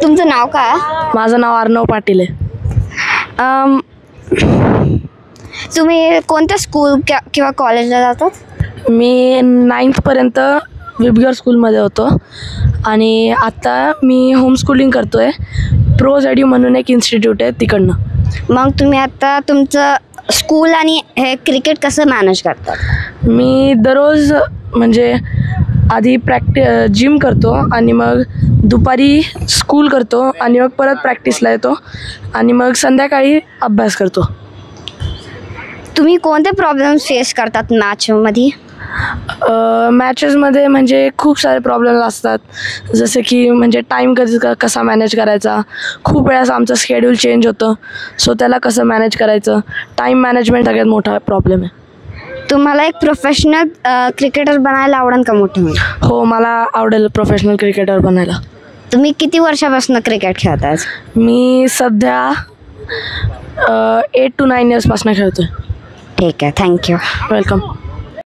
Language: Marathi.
तुमचं नाव काय? माझं नाव अर्णव पाटील आहे. तुम्ही कोणत्या स्कूल किंवा कॉलेजला जातात? मी 9th पर्यंत विबगर स्कूलमध्ये होतो आणि आत्ता मी होमस्कूलिंग करतो आहे. प्रोज एड्यू म्हणून एक इन्स्टिट्यूट आहे तिकडनं. मग तुम्ही आता तुमचं स्कूल आणि हे क्रिकेट कसं मॅनेज करतात? मी दररोज म्हणजे आधी जिम करतो आणि मग दुपारी स्कूल करतो आणि मग परत प्रॅक्टिसला येतो आणि मग संध्याकाळी अभ्यास करतो. तुम्ही कोणते प्रॉब्लेम्स फेस करतात मॅचमध्ये? मॅचेसमध्ये म्हणजे खूप सारे प्रॉब्लेम्स असतात, जसे की म्हणजे टाईम कसा मॅनेज करायचा. खूप वेळास आमचं शेड्यूल चेंज होतं, सो त्याला कसं मॅनेज करायचं. टाईम मॅनेजमेंट सगळ्यात मोठा प्रॉब्लेम आहे. तुम्हाला एक प्रोफेशनल क्रिकेटर बनायला आवडेल का मोठं? हो, मला आवडेल प्रोफेशनल क्रिकेटर बनायला. तुम्ही किती वर्षापासून क्रिकेट खेळताय? मी सध्या 8 to 9 yearsपासून खेळतो आहे. ठीक आहे, थँक्यू. वेलकम.